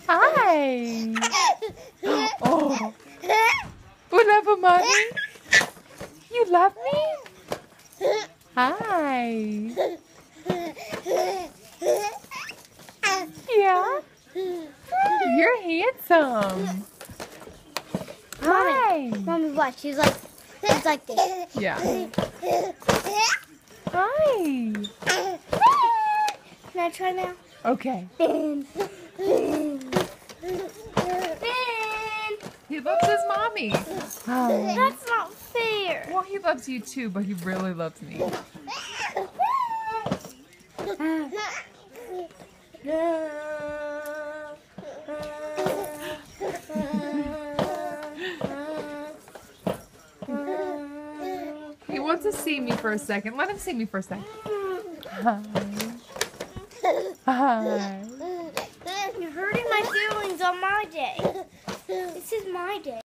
Hi. Oh. Whatever, mommy. You love me? Hi. Yeah? You're handsome. Hi. Mommy, watch. She's like this. Yeah. Hi. Can I try now? Okay. Ben. He loves his mommy. Hi. That's not fair. Well, he loves you too, but he really loves me. He wants to see me for a second. Let him see me for a second. Hi. Hi. You're hurting my feelings on my day. This is my day.